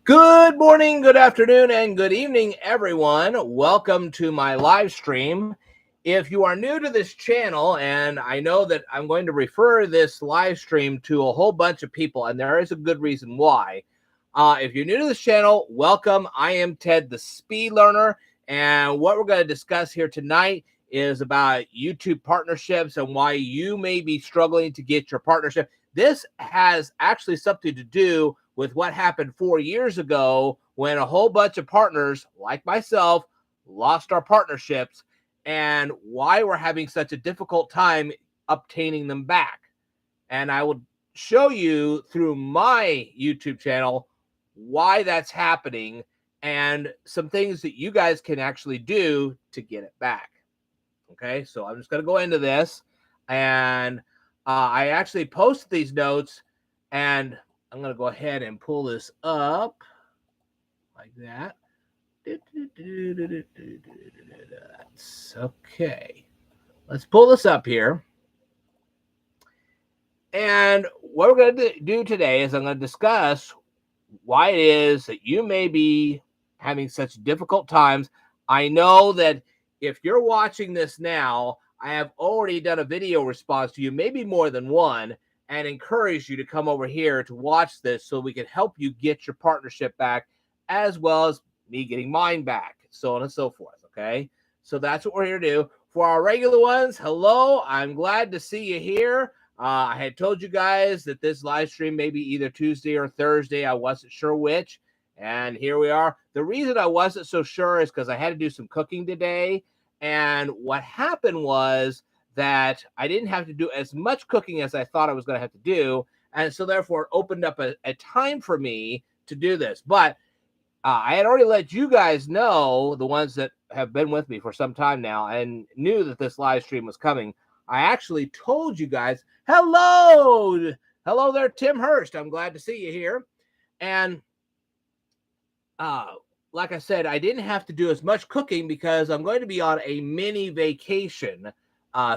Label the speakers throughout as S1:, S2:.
S1: Good morning, good afternoon, and good evening, everyone. Welcome to my live stream. If you are new to this channel, and I know that I'm going to refer this live stream to a whole bunch of people, and there is a good reason why. If you're new to this channel, welcome. I am Ted, the Speed Learner, and what we're going to discuss here tonight is about YouTube partnerships and why you may be struggling to get your partnership. This has actually something to do with what happened 4 years ago when a whole bunch of partners like myself lost our partnerships and why we're having such a difficult time obtaining them back. And I will show you through my YouTube channel why that's happening and some things that you guys can actually do to get it back. Okay, so I'm just going to go into this, and I actually posted these notes, and I'm going to go ahead and pull this up like that. That's okay. Let's pull this up here. And what we're going to do today is I'm going to discuss why it is that you may be having such difficult times. I know that if you're watching this now, I have already done a video response to you, maybe more than one, and encourage you to come over here to watch this so we can help you get your partnership back, as well as me getting mine back, so on and so forth. Okay, so that's what we're here to do. For our regular ones, hello, I'm glad to see you here. I had told you guys that this live stream may be either Tuesday or Thursday. I wasn't sure which, and here we are. The reason I wasn't so sure is because I had to do some cooking today, and what happened was that I didn't have to do as much cooking as I thought I was going to have to do, and so therefore it opened up a time for me to do this. But I had already let you guys know, the ones that have been with me for some time now and knew that this live stream was coming. I actually told you guys, hello there, Tim Hurst. I'm glad to see you here. And like I said, I didn't have to do as much cooking because I'm going to be on a mini vacation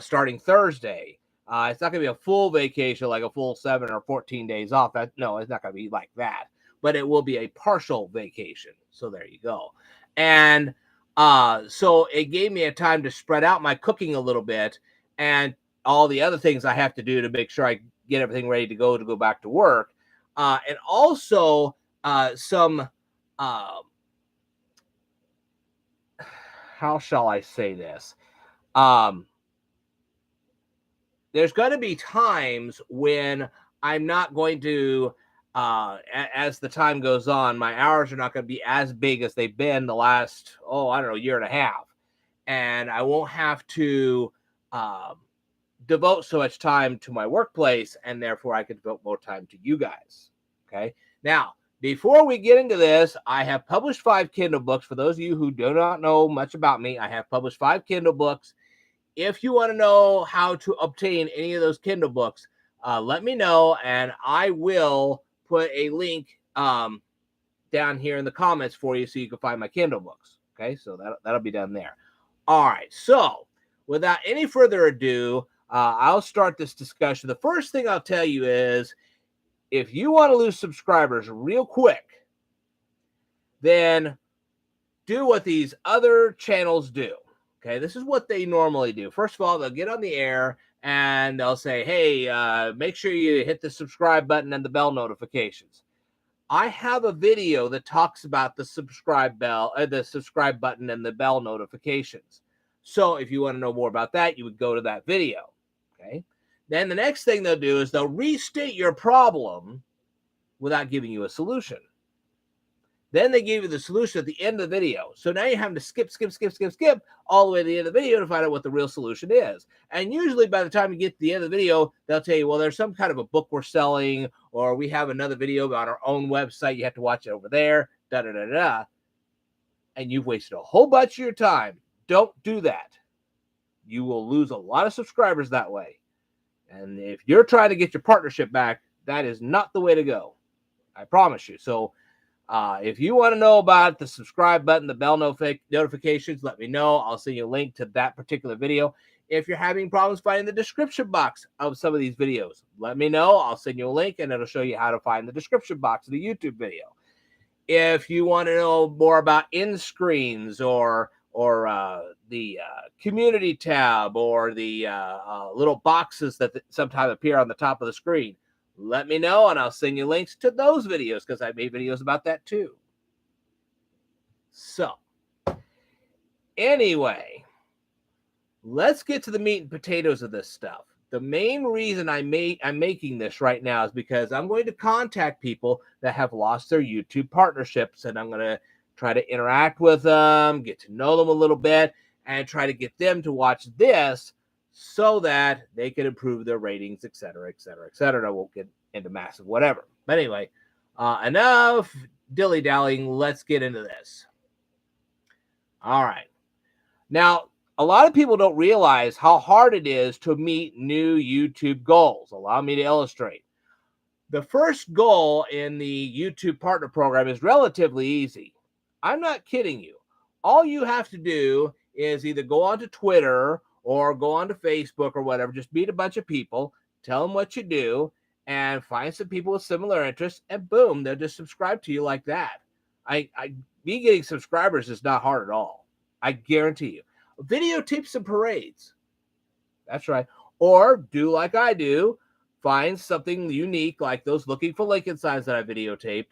S1: starting Thursday. It's not going to be a full vacation, like a full 7 or 14 days off. No, it's not going to be like that. But it will be a partial vacation. So there you go. And so it gave me a time to spread out my cooking a little bit and all the other things I have to do to make sure I get everything ready to go back to work. And also some, how shall I say this? There's going to be times when I'm not going to, as the time goes on, my hours are not going to be as big as they've been the last, year and a half. And I won't have to devote so much time to my workplace, and therefore I can devote more time to you guys. Okay. Now, before we get into this, I have published 5 Kindle books. For those of you who do not know much about me, I have published 5 Kindle books. If you want to know how to obtain any of those Kindle books, let me know, and I will put a link down here in the comments for you so you can find my Kindle books. Okay, so that'll be done there. All right, so without any further ado, I'll start this discussion. The first thing I'll tell you is, if you want to lose subscribers real quick, then do what these other channels do. Okay, this is what they normally do. First of all, they'll get on the air and they'll say, hey, make sure you hit the subscribe button and the bell notifications. I have a video that talks about the subscribe button and the bell notifications. So if you want to know more about that, you would go to that video. Okay. Then the next thing they'll do is they'll restate your problem without giving you a solution. Then they give you the solution at the end of the video. So now you're having to skip all the way to the end of the video to find out what the real solution is. And usually by the time you get to the end of the video, they'll tell you, well, there's some kind of a book we're selling, or we have another video on our own website. You have to watch it over there, And you've wasted a whole bunch of your time. Don't do that. You will lose a lot of subscribers that way. And if you're trying to get your partnership back, that is not the way to go. I promise you. So if you want to know about the subscribe button, the bell notifications, let me know. I'll send you a link to that particular video. If you're having problems finding the description box of some of these videos, let me know. I'll send you a link, and it'll show you how to find the description box of the YouTube video. If you want to know more about end screens or the community tab or the little boxes that sometimes appear on the top of the screen, let me know and I'll send you links to those videos because I made videos about that too. So anyway, let's get to the meat and potatoes of this stuff. The main reason I'm making this right now is because I'm going to contact people that have lost their YouTube partnerships, and I'm going to try to interact with them, get to know them a little bit, and try to get them to watch this so that they can improve their ratings, etc., etc., etc. I won't get into massive whatever. But anyway, enough dilly-dallying. Let's get into this. All right. Now, a lot of people don't realize how hard it is to meet new YouTube goals. Allow me to illustrate. The first goal in the YouTube Partner Program is relatively easy. I'm not kidding you. All you have to do is either go onto Twitter or go onto Facebook or whatever. Just meet a bunch of people, tell them what you do, and find some people with similar interests, and boom, they'll just subscribe to you like that. Me getting subscribers is not hard at all. I guarantee you. Videotape some parades. That's right. Or do like I do, find something unique like those looking for Lincoln signs that I videotaped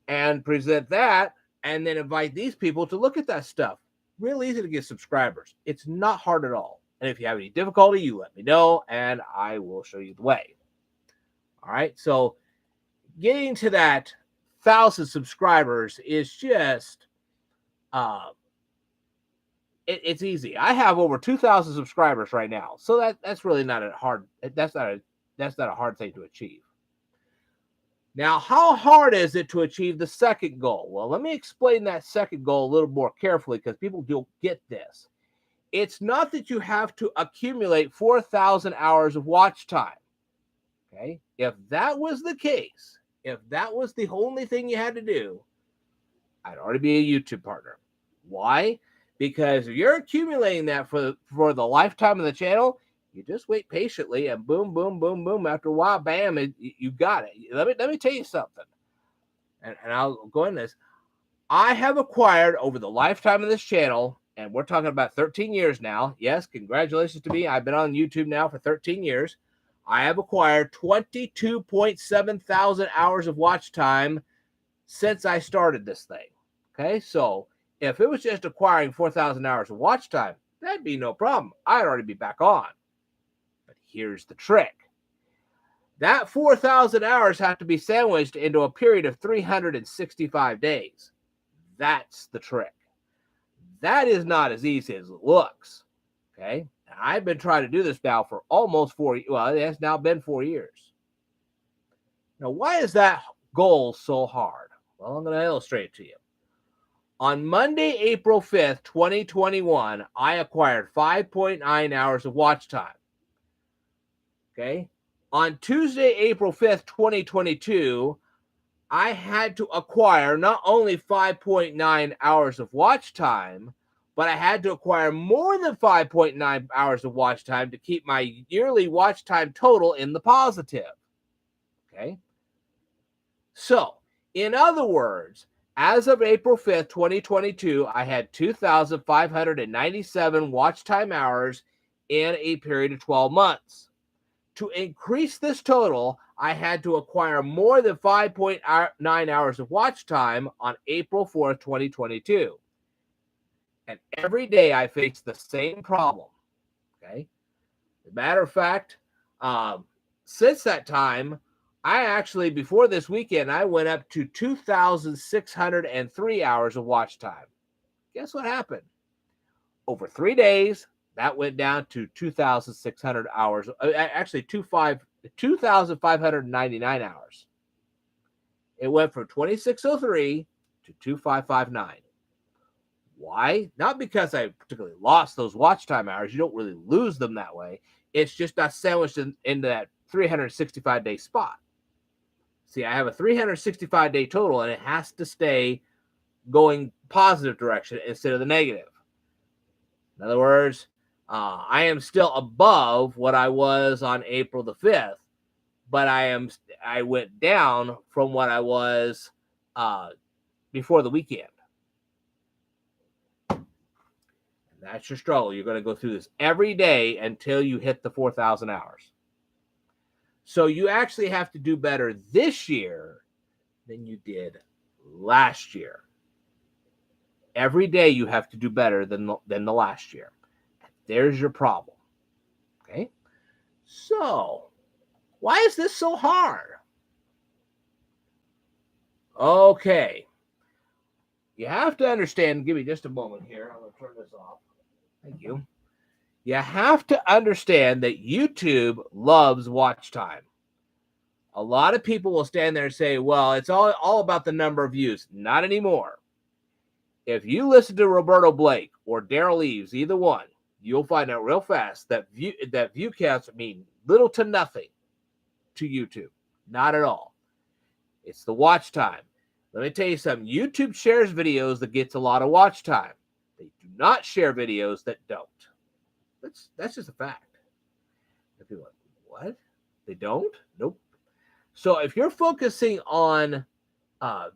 S1: and present that, and then invite these people to look at that stuff. Real easy to get subscribers. It's not hard at all. And if you have any difficulty, you let me know and I will show you the way. All right. So getting to that 1,000 subscribers is just it's easy. I have over 2,000 subscribers right now, so that's really not a hard. That's not a hard thing to achieve. Now, how hard is it to achieve the second goal? Well, let me explain that second goal a little more carefully because people don't get this. It's not that you have to accumulate 4,000 hours of watch time. Okay, if that was the case, if that was the only thing you had to do, I'd already be a YouTube partner. Why? Because if you're accumulating that for the lifetime of the channel, you just wait patiently and boom, boom, boom, boom. After a while, bam, you got it. Let me tell you something. And I'll go into this. I have acquired over the lifetime of this channel, and we're talking about 13 years now. Yes, congratulations to me. I've been on YouTube now for 13 years. I have acquired 22.7 thousand hours of watch time since I started this thing. Okay, so if it was just acquiring 4,000 hours of watch time, that'd be no problem. I'd already be back on. But here's the trick. That 4,000 hours have to be sandwiched into a period of 365 days. That's the trick. That is not as easy as it looks. Okay, I've been trying to do this now for almost 4 years. Well, it has now been 4 years. Now, why is that goal so hard? Well, I'm going to illustrate it to you. On Monday, April 5th, 2021, I acquired 5.9 hours of watch time. Okay. On Tuesday, April 5th, 2022, I had to acquire not only 5.9 hours of watch time, but I had to acquire more than 5.9 hours of watch time to keep my yearly watch time total in the positive. Okay. So, in other words, as of April 5th, 2022, I had 2,597 watch time hours in a period of 12 months. To increase this total, I had to acquire more than 5.9 hours of watch time on April 4th, 2022. And every day I face the same problem. Okay. As a matter of fact, since that time, I actually, before this weekend, I went up to 2,603 hours of watch time. Guess what happened? Over 3 days, that went down to 2,600 hours. Actually, 2,599 hours. It went from 2,603 to 2,559. Why? Not because I particularly lost those watch time hours. You don't really lose them that way. It's just not sandwiched into that 365-day spot. See, I have a 365-day total, and it has to stay going positive direction instead of the negative. In other words, I am still above what I was on April the 5th, but I went down from what I was before the weekend. And that's your struggle. You're going to go through this every day until you hit the 4,000 hours. So you actually have to do better this year than you did last year. Every day you have to do better than the last year. There's your problem. Okay? So, why is this so hard? Okay. You have to understand, give me just a moment here. I'm going to turn this off. Thank you. You have to understand that YouTube loves watch time. A lot of people will stand there and say, well, it's all about the number of views. Not anymore. If you listen to Roberto Blake or Daryl Eves, either one, you'll find out real fast that view counts mean little to nothing to YouTube. Not at all. It's the watch time. Let me tell you something. YouTube shares videos that gets a lot of watch time. They do not share videos that don't. That's just a fact. And people are like, what? They don't? Nope. So if you're focusing on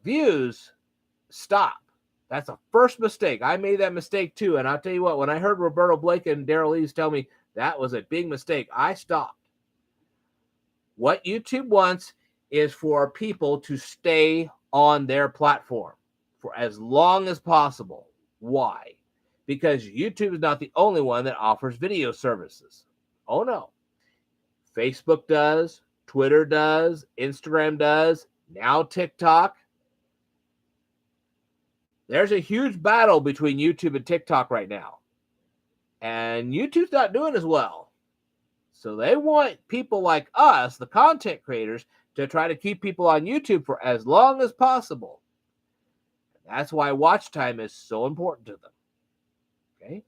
S1: views, stop. That's a first mistake. I made that mistake too. And I'll tell you what, when I heard Roberto Blake and Daryl Eves tell me that was a big mistake, I stopped. What YouTube wants is for people to stay on their platform for as long as possible. Why? Because YouTube is not the only one that offers video services. Oh no. Facebook does, Twitter does, Instagram does, now TikTok. There's a huge battle between YouTube and TikTok right now. And YouTube's not doing as well. So they want people like us, the content creators, to try to keep people on YouTube for as long as possible. That's why watch time is so important to them. Okay?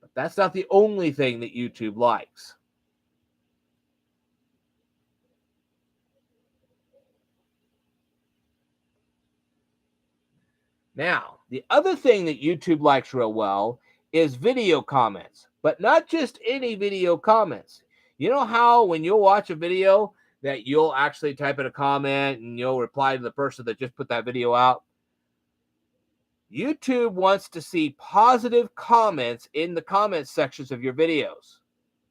S1: But that's not the only thing that YouTube likes. Now, the other thing that YouTube likes real well is video comments, but not just any video comments. You know how when you'll watch a video that you'll actually type in a comment and you'll reply to the person that just put that video out? YouTube wants to see positive comments in the comment sections of your videos.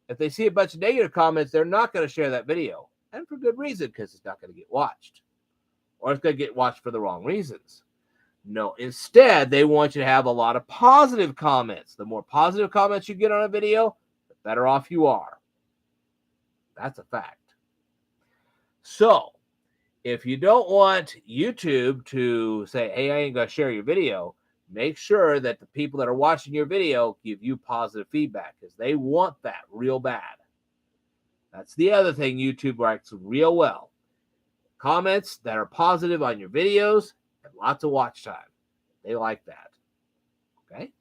S1: If they see a bunch of negative comments, they're not going to share that video. And for good reason, because it's not going to get watched. Or it's going to get watched for the wrong reasons. No, instead, they want you to have a lot of positive comments. The more positive comments you get on a video, the better off you are. That's a fact. So, if you don't want YouTube to say, hey, I ain't going to share your video, make sure that the people that are watching your video give you positive feedback because they want that real bad. That's the other thing YouTube likes real well. Comments that are positive on your videos and lots of watch time. They like that. Okay?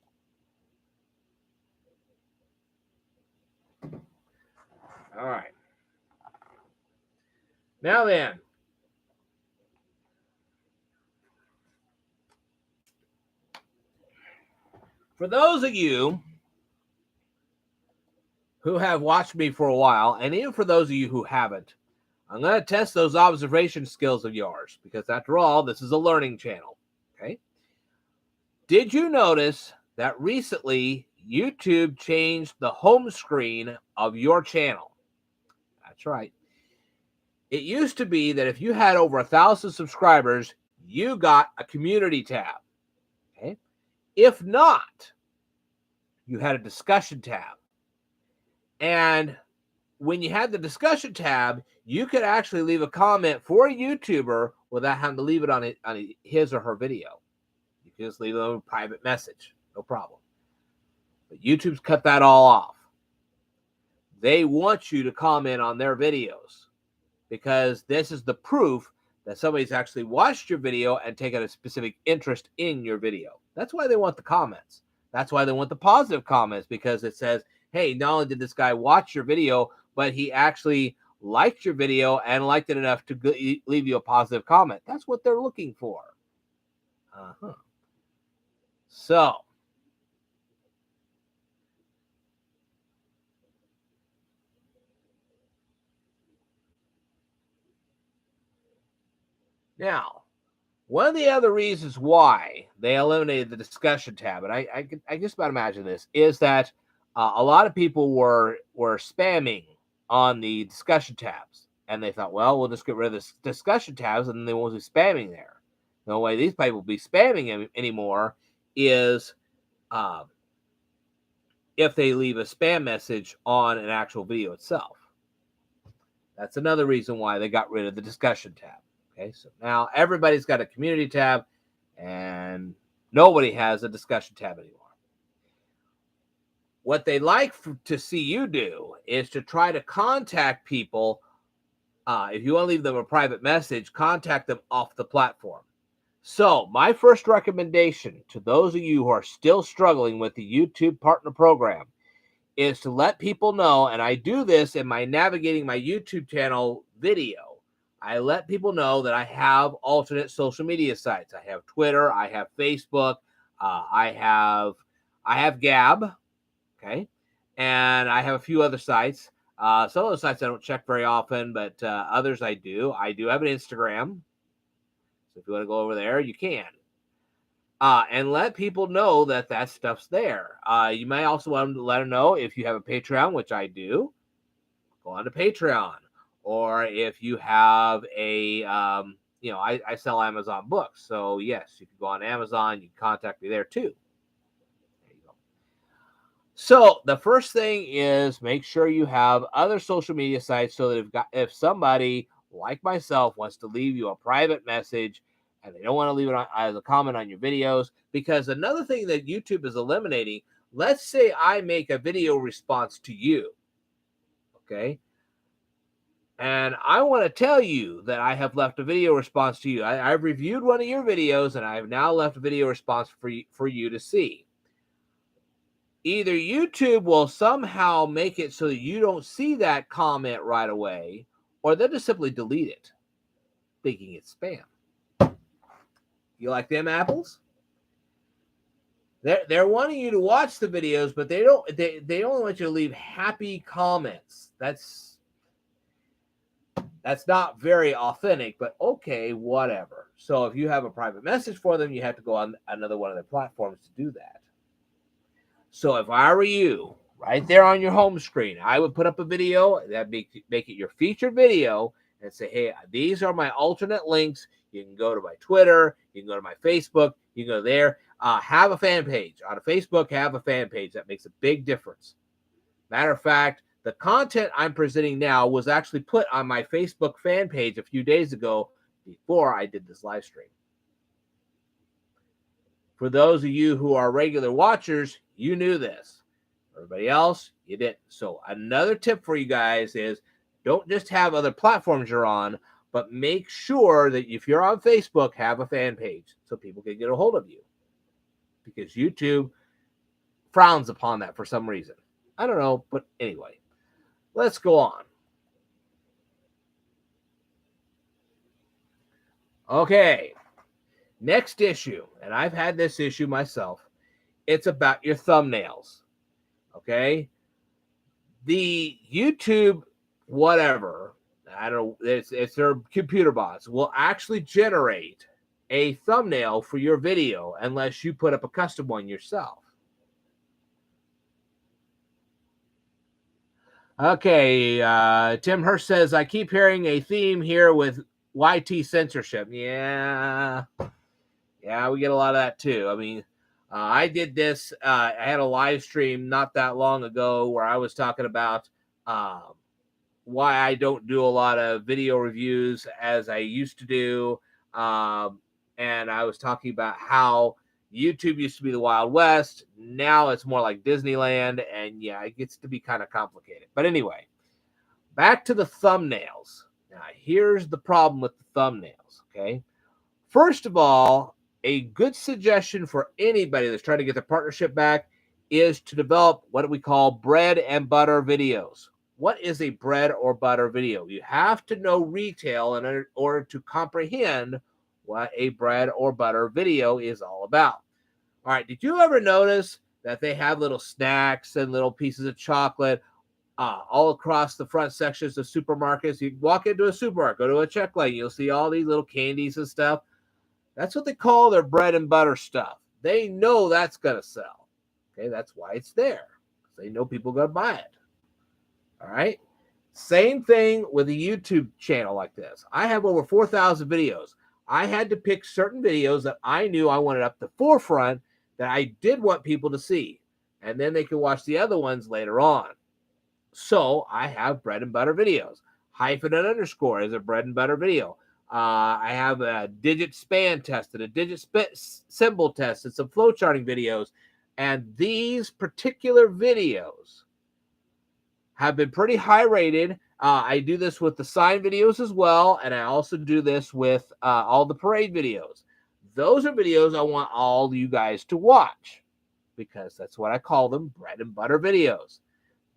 S1: All right. Now then, for those of you who have watched me for a while, and even for those of you who haven't, I'm going to test those observation skills of yours because, after all, this is a learning channel. Okay? Did you notice that recently YouTube changed the home screen of your channel? That's right. It used to be that if you had over 1,000 subscribers, you got a community tab. Okay? If not, you had a discussion tab. And when you had the discussion tab, you could actually leave a comment for a YouTuber without having to leave it on his or her video. You can just leave them a private message. No problem. But YouTube's cut that all off. They want you to comment on their videos because this is the proof that somebody's actually watched your video and taken a specific interest in your video. That's why they want the comments. That's why they want the positive comments, because it says, hey, not only did this guy watch your video, but he actually liked your video and liked it enough to leave you a positive comment. That's what they're looking for. So, now, One of the other reasons why they eliminated the discussion tab, and I just about imagine this, is that a lot of people were spamming on the discussion tabs, and they thought, well, we'll just get rid of this discussion tabs, and then they won't be spamming there. The way these people will be spamming anymore is if they leave a spam message on an actual video itself. That's another reason why they got rid of the discussion tab. Okay, so now everybody's got a community tab, and nobody has a discussion tab anymore. What they like to see you do is to try to contact people. If you want to leave them a private message, contact them off the platform. So my first recommendation to those of you who are still struggling with the YouTube Partner Program is to let people know, and I do this in my Navigating My YouTube Channel video. I let people know that I have alternate social media sites. I have Twitter, I have Facebook, I have Gab, okay, and I have a few other sites. Some of those sites I don't check very often, but others I do. I do have an Instagram, so if you want to go over there, you can. And let people know that stuff's there. You may also want to let them know if you have a Patreon, which I do. Go on to Patreon. Or if you have a, I sell Amazon books. So, yes, you can go on Amazon. You can contact me there, too. There you go. So, the first thing is make sure you have other social media sites so that if somebody like myself wants to leave you a private message and they don't want to leave it as a comment on your videos, because another thing that YouTube is eliminating, let's say I make a video response to you, okay? And I want to tell you that I have left a video response to you. I've reviewed one of your videos, and I have now left a video response for you to see. Either YouTube will somehow make it so that you don't see that comment right away, or they'll just simply delete it, thinking it's spam. You like them apples? They're wanting you to watch the videos, but they only want you to leave happy comments. That's not very authentic, but okay, whatever. So if you have a private message for them, you have to go on another one of their platforms to do that. So if I were you, right there on your home screen, I would put up a video that make it your featured video and say, hey, these are my alternate links. You can go to my Twitter. You can go to my Facebook. You can go there. Have a fan page. On a Facebook, have a fan page. That makes a big difference. Matter of fact, the content I'm presenting now was actually put on my Facebook fan page a few days ago before I did this live stream. For those of you who are regular watchers, you knew this. Everybody else, you didn't. So another tip for you guys is don't just have other platforms you're on, but make sure that if you're on Facebook, have a fan page so people can get a hold of you. Because YouTube frowns upon that for some reason. I don't know, but anyway, let's go on. Okay, next issue, and I've had this issue myself. It's about your thumbnails, okay? The YouTube, whatever, I don't know, it's their computer bots, will actually generate a thumbnail for your video unless you put up a custom one yourself. Okay, Tim Hurst says, I keep hearing a theme here with YT censorship. Yeah, we get a lot of that too. I mean, I did this. I had a live stream not that long ago where I was talking about why I don't do a lot of video reviews as I used to do. And I was talking about how YouTube used to be the Wild West. Now it's more like Disneyland. And yeah, it gets to be kind of complicated. But anyway, back to the thumbnails. Now, here's the problem with the thumbnails, okay? First of all, a good suggestion for anybody that's trying to get their partnership back is to develop what we call bread and butter videos. What is a bread or butter video? You have to know retail in order to comprehend what a bread or butter video is all about. All right, did you ever notice that they have little snacks and little pieces of chocolate all across the front sections of supermarkets? You walk into a supermarket, go to a check lane, you'll see all these little candies and stuff. That's what they call their bread and butter stuff. They know that's going to sell. Okay, that's why it's there. They know people are going to buy it. All right. Same thing with a YouTube channel like this. I have over 4,000 videos. I had to pick certain videos that I knew I wanted up the forefront that I did want people to see. And then they can watch the other ones later on. So I have bread and butter videos. Hyphen and underscore is a bread and butter video. I have a digit span test and a digit symbol test and some flowcharting videos. And these particular videos have been pretty high rated. I do this with the sign videos as well. And I also do this with all the parade videos. Those are videos I want all you guys to watch because that's what I call them, bread and butter videos.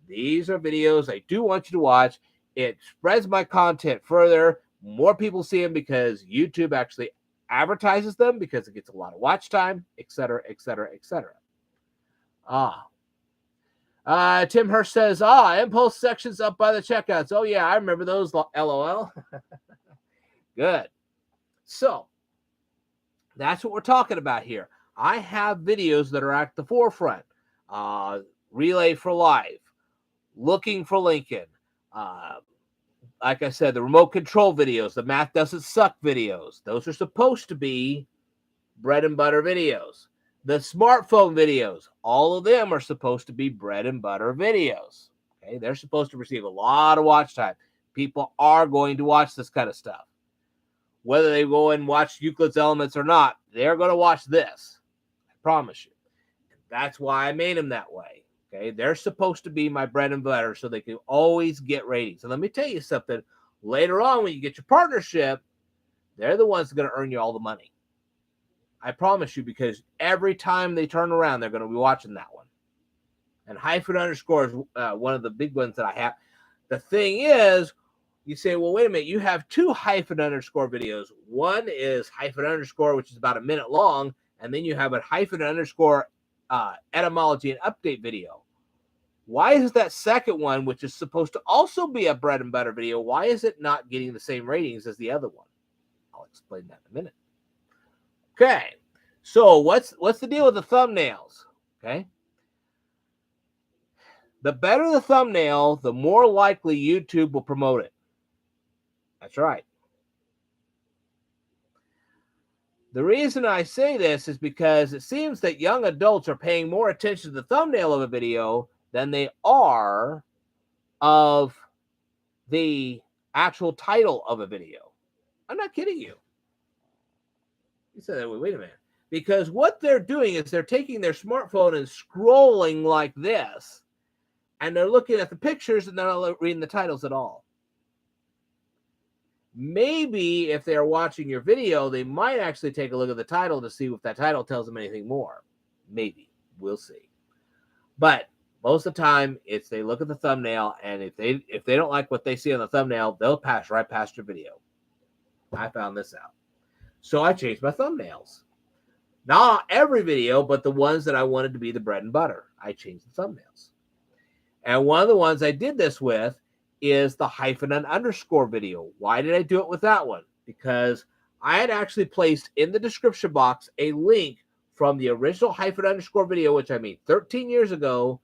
S1: These are videos I do want you to watch. It spreads my content further. More people see them because YouTube actually advertises them because it gets a lot of watch time, etc., etc., etc. Tim Hirsch says, impulse sections up by the checkouts. Oh, yeah, I remember those, LOL. Good. So, that's what we're talking about here. I have videos that are at the forefront. Relay for Life, Looking for Lincoln. Like I said, the remote control videos, the Math Doesn't Suck videos. Those are supposed to be bread and butter videos. The smartphone videos, all of them are supposed to be bread and butter videos. Okay, they're supposed to receive a lot of watch time. People are going to watch this kind of stuff. Whether they go and watch Euclid's Elements or not, they're going to watch this. I promise you. That's why I made them that way. Okay, they're supposed to be my bread and butter so they can always get ratings. And let me tell you something. Later on, when you get your partnership, they're the ones that are going to earn you all the money. I promise you, because every time they turn around, they're going to be watching that one. And hyphen underscore is one of the big ones that I have. The thing is, you say, well, wait a minute, you have two hyphen underscore videos. One is hyphen underscore, which is about a minute long, and then you have a hyphen underscore etymology and update video. Why is that second one, which is supposed to also be a bread and butter video, why is it not getting the same ratings as the other one? I'll explain that in a minute. Okay, so what's the deal with the thumbnails? Okay, the better the thumbnail, the more likely YouTube will promote it. That's right. The reason I say this is because it seems that young adults are paying more attention to the thumbnail of a video than they are of the actual title of a video. I'm not kidding you. You said that, wait a minute. Because what they're doing is they're taking their smartphone and scrolling like this, and they're looking at the pictures and they're not reading the titles at all. Maybe if they're watching your video, they might actually take a look at the title to see if that title tells them anything more. Maybe. We'll see. But most of the time, it's they look at the thumbnail, and if they don't like what they see on the thumbnail, they'll pass right past your video. I found this out. So I changed my thumbnails. Not every video, but the ones that I wanted to be the bread and butter. I changed the thumbnails. And one of the ones I did this with is the hyphen and underscore video. Why did I do it with that one? Because I had actually placed in the description box a link from the original hyphen underscore video, which I made 13 years ago,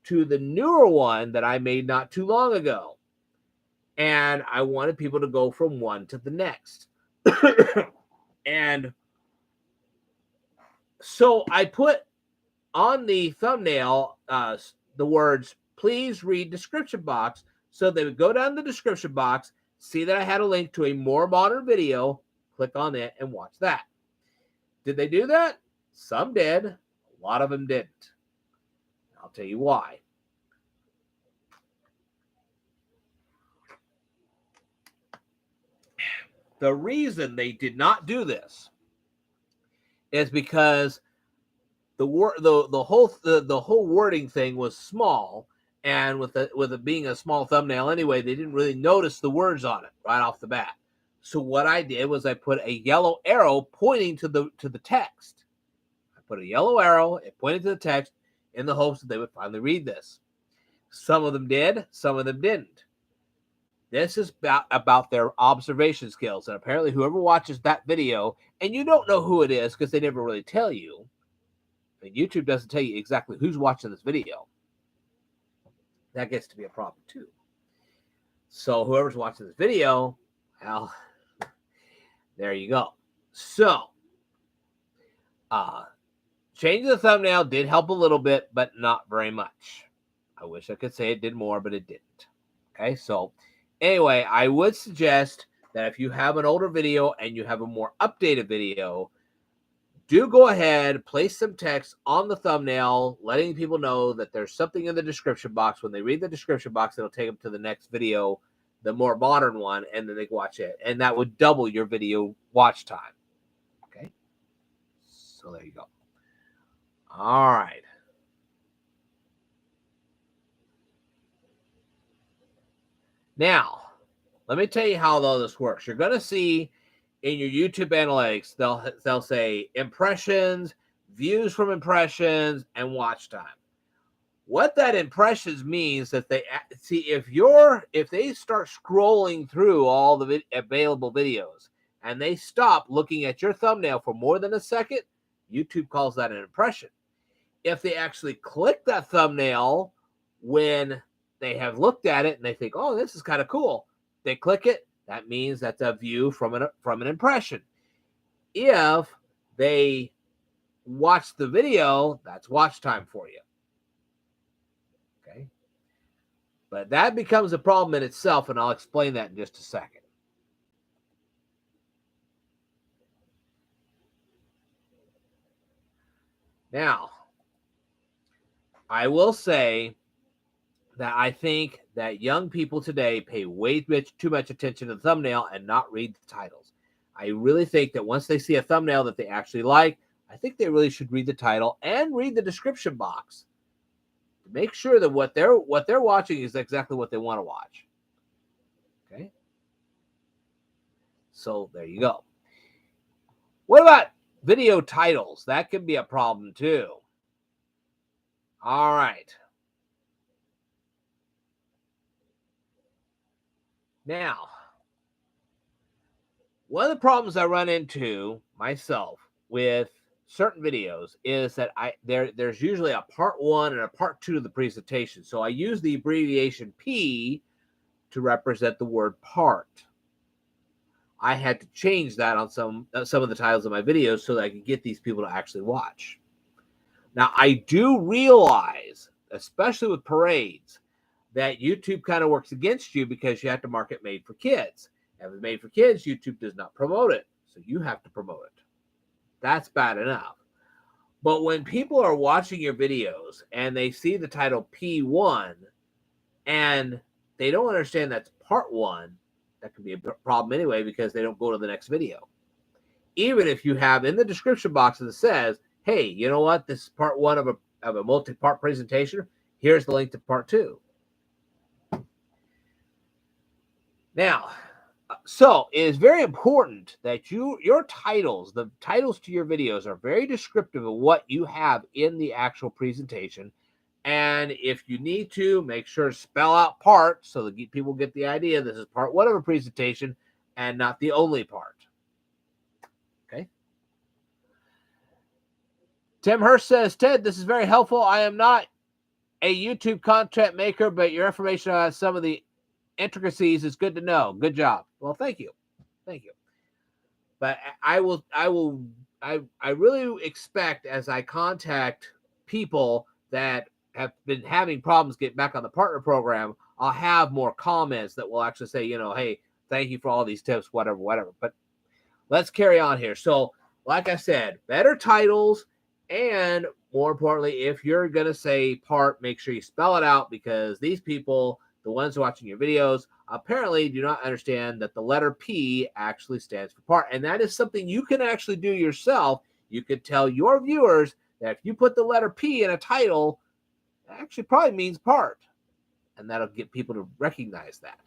S1: to the newer one that I made not too long ago. And I wanted people to go from one to the next. And so I put on the thumbnail the words, please read description box. So they would go down the description box, see that I had a link to a more modern video, click on it and watch that. Did they do that? Some did. A lot of them didn't. I'll tell you why. The reason they did not do this is because the whole wording thing was small, and with it being a small thumbnail anyway, they didn't really notice the words on it right off the bat. So what I did was I put a yellow arrow pointing to the text. I put a yellow arrow, it pointed to the text in the hopes that they would finally read this. Some of them did, some of them didn't. This is about their observation skills. And apparently whoever watches that video, and you don't know who it is because they never really tell you, and YouTube doesn't tell you exactly who's watching this video, that gets to be a problem too. So whoever's watching this video, well, there you go. So, changing the thumbnail did help a little bit, but not very much. I wish I could say it did more, but it didn't. Okay, so anyway, I would suggest that if you have an older video and you have a more updated video, do go ahead, place some text on the thumbnail, letting people know that there's something in the description box. When they read the description box, it'll take them to the next video, the more modern one, and then they can watch it. And that would double your video watch time. Okay, so there you go. All right. Now, let me tell you how all this works. You're going to see in your YouTube analytics, they'll say impressions, views from impressions, and watch time. What that impressions means that they see if they start scrolling through all the available videos and they stop looking at your thumbnail for more than a second, YouTube calls that an impression. If they actually click that thumbnail when they have looked at it and they think, oh, this is kind of cool, they click it, that means that's a view from an impression. If they watch the video, that's watch time for you. Okay. But that becomes a problem in itself, and I'll explain that in just a second. Now, I will say that I think that young people today pay way too much attention to the thumbnail and not read the titles. I really think that once they see a thumbnail that they actually like, I think they really should read the title and read the description box to make sure that what they're watching is exactly what they want to watch. Okay? So there you go. What about video titles? That can be a problem too. All right. Now, one of the problems I run into myself with certain videos is that there's usually a part 1 and a part 2 of the presentation. So I use the abbreviation P to represent the word part. I had to change that on some of the titles of my videos so that I could get these people to actually watch. Now, I do realize, especially with parades, that YouTube kind of works against you because you have to mark it made for kids. If it's made for kids, YouTube does not promote it, so you have to promote it. That's bad enough. But when people are watching your videos and they see the title P1 and they don't understand that's part 1, that can be a problem anyway because they don't go to the next video. Even if you have in the description box that says, hey, you know what? This is part 1 of a multi-part presentation. Here's the link to part 2. Now, so it is very important that your titles, the titles to your videos, are very descriptive of what you have in the actual presentation. And if you need to, make sure to spell out part so that people get the idea this is part 1 of a presentation and not the only part. Okay. Tim Hurst says, Ted, this is very helpful. I am not a YouTube content maker, but your information on some of the intricacies is good to know. Good job. Well, thank you. Thank you. But I really expect as I contact people that have been having problems getting back on the partner program, I'll have more comments that will actually say, hey, thank you for all these tips, whatever. But let's carry on here. So, like I said, better titles, and more importantly, if you're going to say part, make sure you spell it out because these people, the ones watching your videos, apparently do not understand that the letter P actually stands for part. And that is something you can actually do yourself. You could tell your viewers that if you put the letter P in a title, it actually probably means part. And that'll get people to recognize that.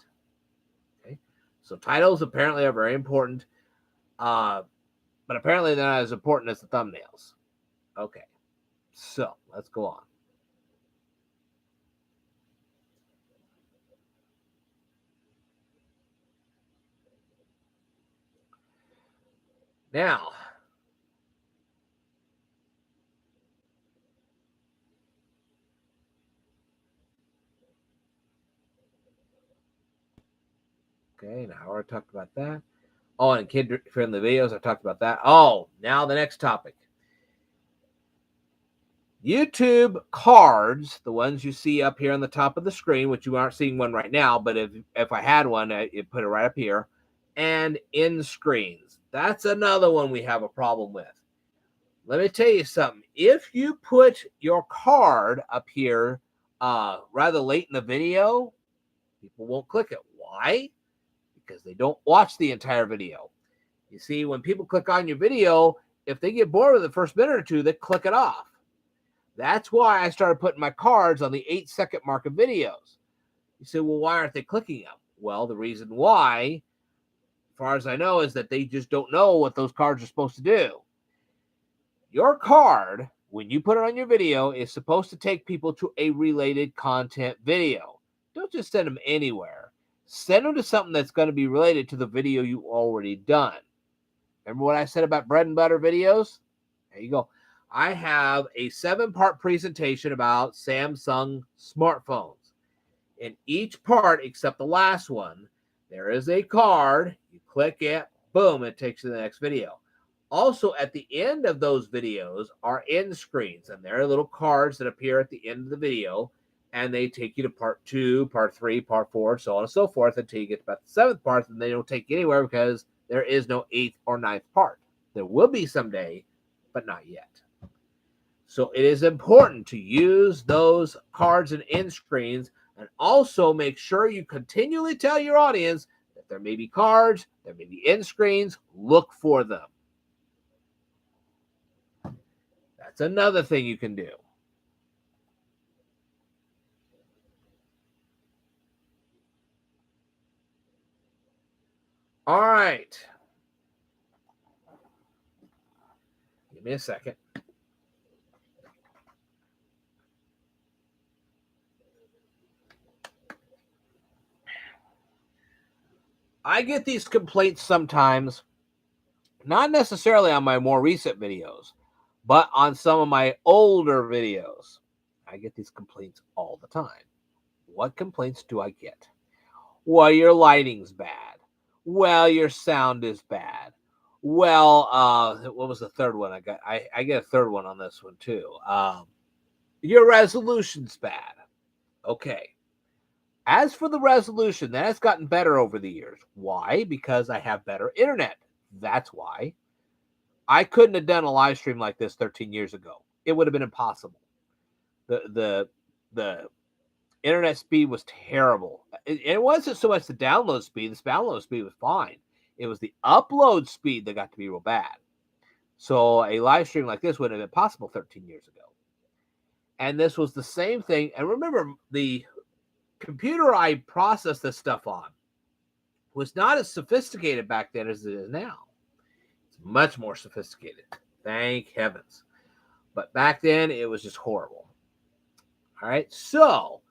S1: Okay. So titles apparently are very important. But apparently they're not as important as the thumbnails. Okay. So let's go on. Now, okay, now I already talked about that. Oh, and kid-friendly videos, I talked about that. Oh, now the next topic. YouTube cards, the ones you see up here on the top of the screen, which you aren't seeing one right now, but if I had one, I'd put it right up here, and end screens. That's another one we have a problem with. Let me tell you something. If you put your card up here rather late in the video, people won't click it. Why? Because they don't watch the entire video. You see, when people click on your video, if they get bored with the first minute or two, they click it off. That's why I started putting my cards on the 8-second mark of videos. You say, well, why aren't they clicking them? Well, the reason why, as far as I know, is that they just don't know what those cards are supposed to do. Your card, when you put it on your video, is supposed to take people to a related content video. Don't just send them anywhere. Send them to something that's going to be related to the video you already done. Remember what I said about bread and butter videos? There you go. I have a 7-part presentation about Samsung smartphones. In each part, except the last one, there is a card. You click it, boom, it takes you to the next video. Also, at the end of those videos are end screens, and there are little cards that appear at the end of the video, and they take you to part 2, part 3, part 4, so on and so forth until you get to about the 7th part, and they don't take you anywhere because there is no 8th or 9th part. There will be someday, but not yet. So it is important to use those cards and end screens, and also make sure you continually tell your audience that there may be cards, there may be end screens, look for them. That's another thing you can do. All right. Give me a second. I get these complaints sometimes, not necessarily on my more recent videos, but on some of my older videos. I get these complaints all the time. What complaints do I get? Well, your lighting's bad. Well, your sound is bad. Well, what was the third one I got? I get a third one on this one too. Your resolution's bad. Okay. As for the resolution, that has gotten better over the years. Why? Because I have better internet. That's why. I couldn't have done a live stream like this 13 years ago. It would have been impossible. The internet speed was terrible. It wasn't so much the download speed. The download speed was fine. It was the upload speed that got to be real bad. So a live stream like this would have been possible 13 years ago. And this was the same thing. And remember, the computer I processed this stuff on was not as sophisticated back then as it is now. It's much more sophisticated. Thank heavens. But back then, it was just horrible. All right. So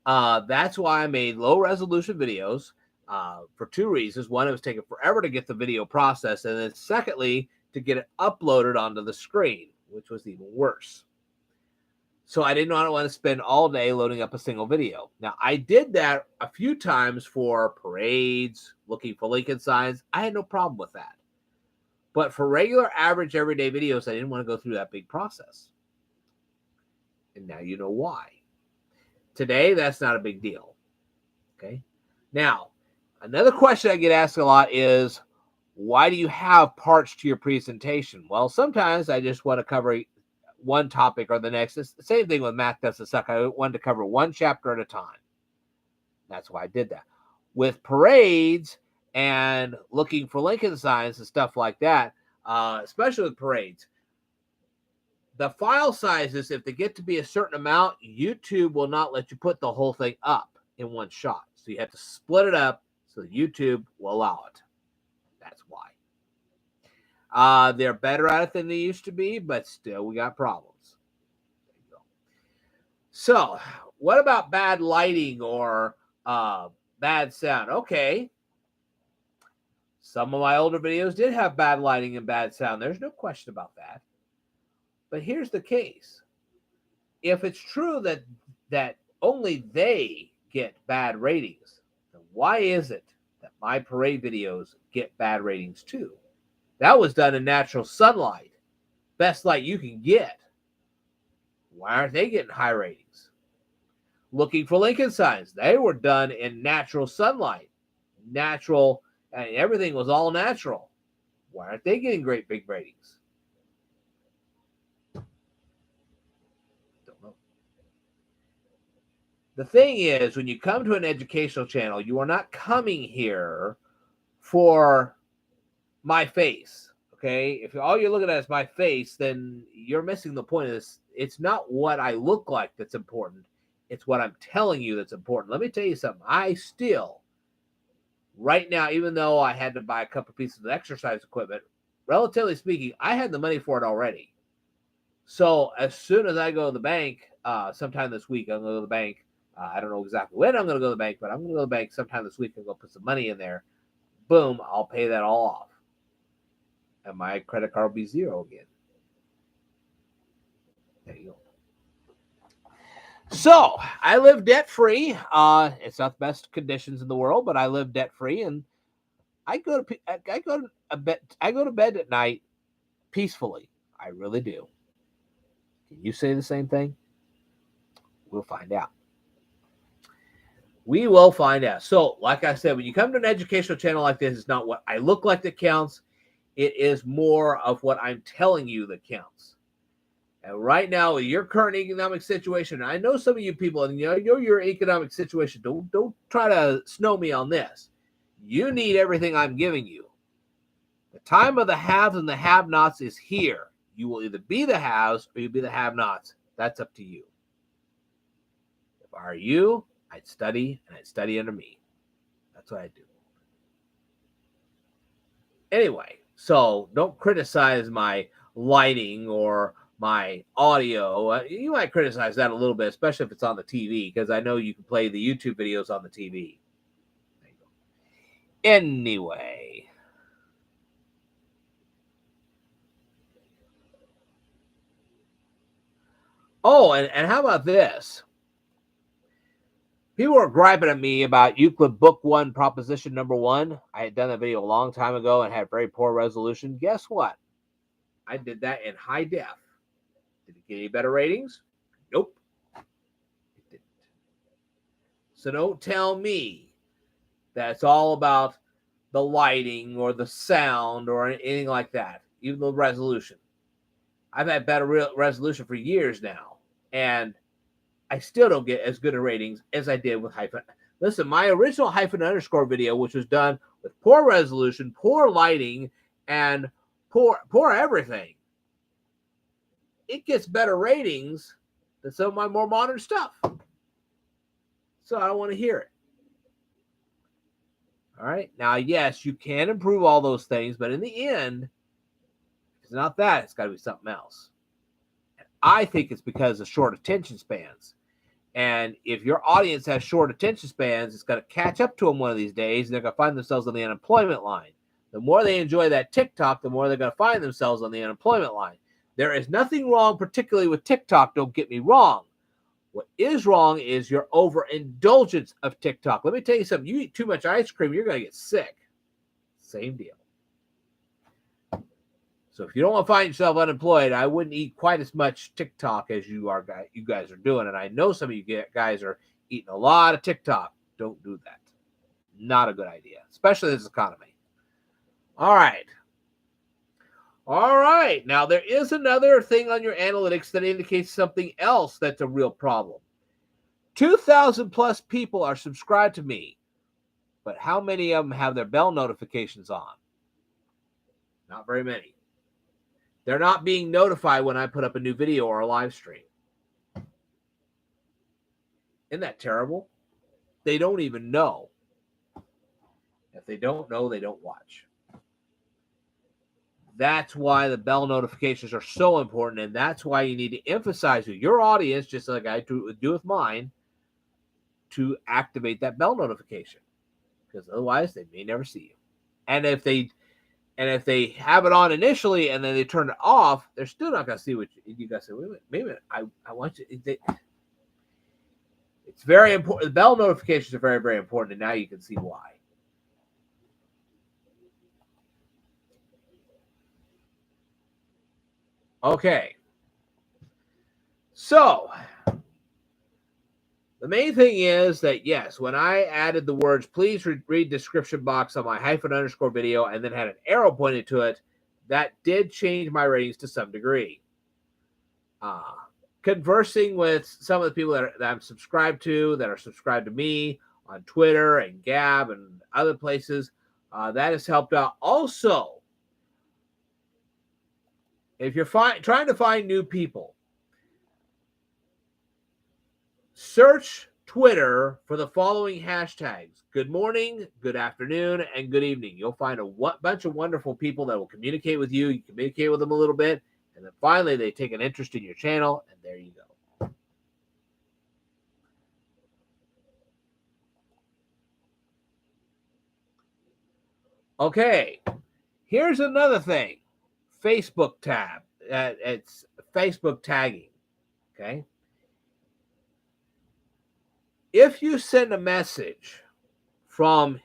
S1: that's why I made low resolution videos for 2 reasons. One, it was taking forever to get the video processed. And then secondly, to get it uploaded onto the screen, which was even worse. So I did not want to spend all day loading up a single video. Now, I did that a few times for parades, looking for Lincoln signs. I had no problem with that. But for regular, average, everyday videos, I didn't want to go through that big process. And now you know why. Today, that's not a big deal. Okay. Now, another question I get asked a lot is, why do you have parts to your presentation? Well, sometimes I just want to cover one topic or the next. It's the same thing with Math Doesn't Suck. I wanted to cover one chapter at a time. That's why I did that. With parades and looking for Lincoln signs and stuff like that, especially with parades, the file sizes, if they get to be a certain amount, YouTube will not let you put the whole thing up in one shot. So you have to split it up so YouTube will allow it. That's why. They're better at it than they used to be, but still we got problems. There you go. So what about bad lighting or bad sound? Okay. Some of my older videos did have bad lighting and bad sound. There's no question about that. But here's the case. If it's true that only they get bad ratings, then why is it that my parade videos get bad ratings too? That was done in natural sunlight. Best light you can get. Why aren't they getting high ratings? Looking for Lincoln signs. They were done in natural sunlight. Natural, and everything was all natural. Why aren't they getting great big ratings? Don't know. The thing is, when you come to an educational channel, you are not coming here for my face. Okay? If all you're looking at is my face, then you're missing the point of this. It's not what I look like that's important. It's what I'm telling you that's important. Let me tell you something. I still, right now, even though I had to buy a couple pieces of exercise equipment, relatively speaking, I had the money for it already. So as soon as I go to the bank, sometime this week, I'm going to go to the bank. I don't know exactly when I'm going to go to the bank, but I'm going to go to the bank sometime this week and go put some money in there. Boom, I'll pay that all off. And my credit card will be zero again. There you go. So I live debt free. It's not the best conditions in the world, but I live debt free, and I go to bed at night peacefully. I really do. Can you say the same thing? We'll find out. We will find out. So, like I said, when you come to an educational channel like this, it's not what I look like that counts. It is more of what I'm telling you that counts. And right now, with your current economic situation, I know some of you people, and your economic situation, don't try to snow me on this. You need everything I'm giving you. The time of the haves and the have-nots is here. You will either be the haves or you'll be the have-nots. That's up to you. If I were you, I'd study, and I'd study under me. That's what I do. Anyway, so don't criticize my lighting or my audio. You might criticize that a little bit, especially if it's on the TV, because I know you can play the YouTube videos on the TV. There you go. Anyway. Oh, and how about this? People were griping at me about Euclid Book 1, Proposition Number 1. I had done that video a long time ago and had very poor resolution. Guess what? I did that in high def. Did it get any better ratings? Nope. It didn't. So don't tell me that it's all about the lighting or the sound or anything like that, even the resolution. I've had better resolution for years now, and I still don't get as good a ratings as I did with hyphen. Listen, my original hyphen underscore video, which was done with poor resolution, poor lighting, and poor everything, it gets better ratings than some of my more modern stuff. So I don't want to hear it. All right. Now, yes, you can improve all those things, but in the end, it's not that. It's got to be something else. And I think it's because of short attention spans. And if your audience has short attention spans, it's going to catch up to them one of these days, and they're going to find themselves on the unemployment line. The more they enjoy that TikTok, the more they're going to find themselves on the unemployment line. There is nothing wrong, particularly with TikTok. Don't get me wrong. What is wrong is your overindulgence of TikTok. Let me tell you something. You eat too much ice cream, you're going to get sick. Same deal. So if you don't want to find yourself unemployed, I wouldn't eat quite as much TikTok as you guys are doing. And I know some of you guys are eating a lot of TikTok. Don't do that. Not a good idea, especially this economy. All right. All right. Now, there is another thing on your analytics that indicates something else that's a real problem. 2,000 plus people are subscribed to me, but how many of them have their bell notifications on? Not very many. They're not being notified when I put up a new video or a live stream. Isn't that terrible? They don't even know. If they don't know, they don't watch. That's why the bell notifications are so important, and that's why you need to emphasize with your audience, just like I do with mine, to activate that bell notification, because otherwise they may never see you. And if they have it on initially and then they turn it off, they're still not going to see what you guys say. Wait a minute, I want you. It's very important. The bell notifications are very, very important, and now you can see why. Okay. So the main thing is that, yes, when I added the words, please read description box on my _ video and then had an arrow pointed to it, that did change my ratings to some degree. Conversing with some of the people that I'm subscribed to, that are subscribed to me on Twitter and Gab and other places, that has helped out. Also, if you're trying to find new people, search Twitter for the following hashtags: good morning, good afternoon, and good evening. You'll find a bunch of wonderful people that will communicate with you. You communicate with them a little bit, and then finally they take an interest in your channel, and there you go. Okay, here's another thing. Facebook tab. It's Facebook tagging. Okay. If you send a message from,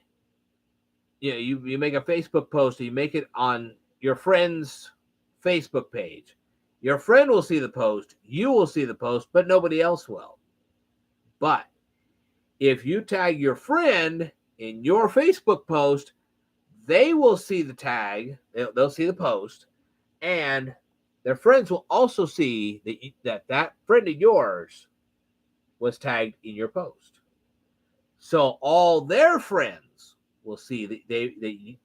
S1: you make a Facebook post and you make it on your friend's Facebook page, your friend will see the post, you will see the post, but nobody else will. But if you tag your friend in your Facebook post, they will see the tag, they'll see the post, and their friends will also see that friend of yours was tagged in your post. So all their friends will see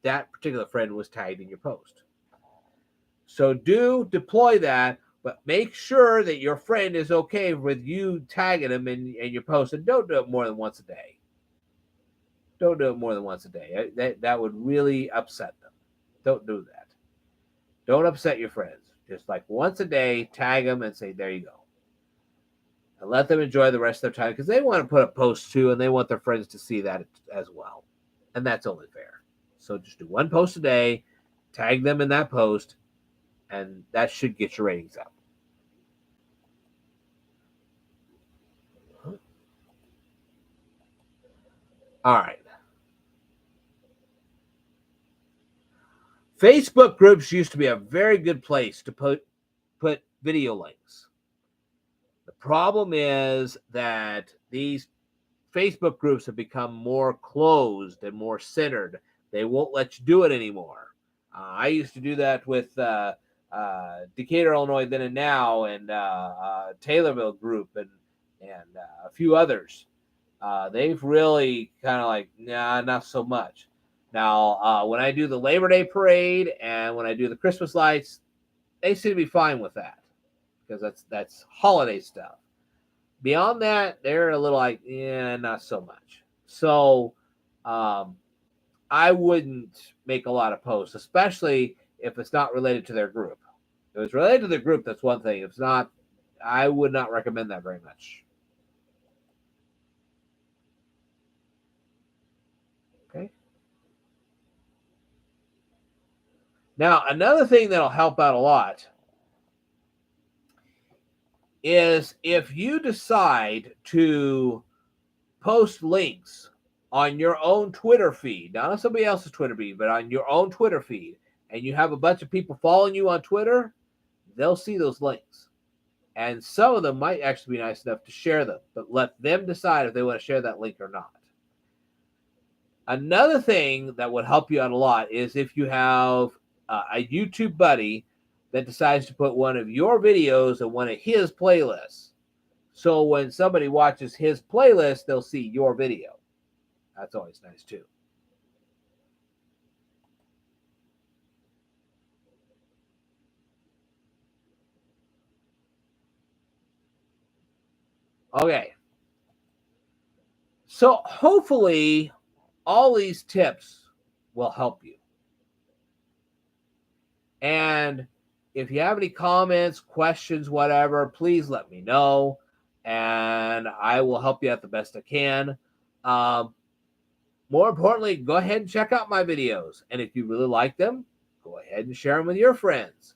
S1: that particular friend was tagged in your post. So do deploy that, but make sure that your friend is okay with you tagging them in your post, and don't do it more than once a day. Don't do it more than once a day. That would really upset them. Don't do that. Don't upset your friends. Just like once a day, tag them and say, there you go. And let them enjoy the rest of their time, because they want to put up posts too, and they want their friends to see that as well. And that's only fair. So just do one post a day, tag them in that post, and that should get your ratings up. All right. Facebook groups used to be a very good place to put video links. The problem is that these Facebook groups have become more closed and more centered. They won't let you do it anymore. I used to do that with Decatur, Illinois, then and now, and Taylorville Group, and a few others. They've really kind of like, nah, not so much. Now, when I do the Labor Day parade and when I do the Christmas lights, they seem to be fine with that, because that's holiday stuff. Beyond that, they're a little like, yeah, not so much. So I wouldn't make a lot of posts, especially if it's not related to their group. If it's related to their group, that's one thing. If it's not, I would not recommend that very much. Okay. Now, another thing that'll help out a lot is if you decide to post links on your own Twitter feed, not on somebody else's Twitter feed, but on your own Twitter feed, and you have a bunch of people following you on Twitter, they'll see those links. And some of them might actually be nice enough to share them, but let them decide if they want to share that link or not. Another thing that would help you out a lot is if you have a YouTube buddy that decides to put one of your videos in one of his playlists. So when somebody watches his playlist, they'll see your video. That's always nice too. Okay. So hopefully all these tips will help you. And if you have any comments, questions, whatever, please let me know, and I will help you out the best I can. more importantly, go ahead and check out my videos. And if you really like them, go ahead and share them with your friends.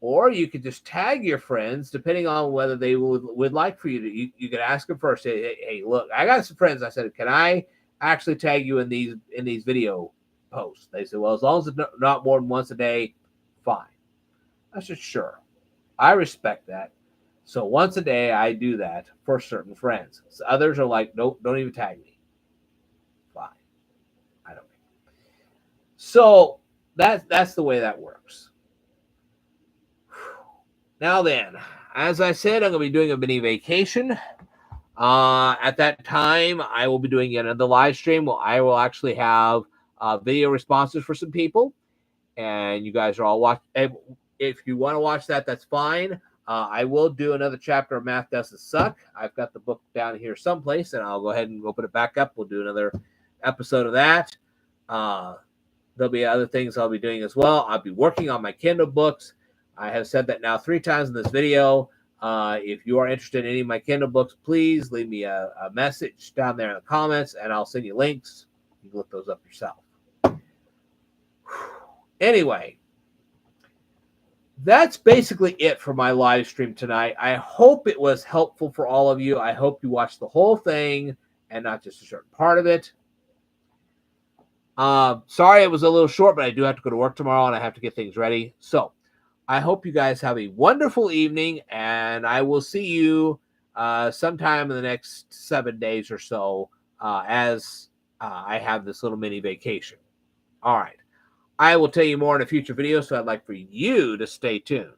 S1: Or you could just tag your friends, depending on whether they would like for you to. You could ask them first. Hey, look, I got some friends. I said, can I actually tag you in these video posts? They said, well, as long as it's not more than once a day, fine. I said, sure. I respect that. So once a day, I do that for certain friends. So others are like, nope, don't even tag me. Fine. I don't care. So that's the way that works. Now then, as I said, I'm going to be doing a mini vacation. At that time, I will be doing another live stream. Well, I will actually have video responses for some people. And you guys are all watching. If you want to watch that, that's fine. I will do another chapter of Math Doesn't Suck. I've got the book down here someplace, and I'll go ahead and open it back up. We'll do another episode of that. There'll be other things I'll be doing as well. I'll be working on my Kindle books. I have said that now 3 times in this video. If you are interested in any of my Kindle books, please leave me a message down there in the comments, and I'll send you links. You can look those up yourself. Anyway, that's basically it for my live stream tonight. I hope it was helpful for all of you. I hope you watched the whole thing and not just a certain part of it. Sorry it was a little short, but I do have to go to work tomorrow and I have to get things ready. So I hope you guys have a wonderful evening, and I will see you sometime in the next 7 days or so as I have this little mini vacation. All right. I will tell you more in a future video, so I'd like for you to stay tuned.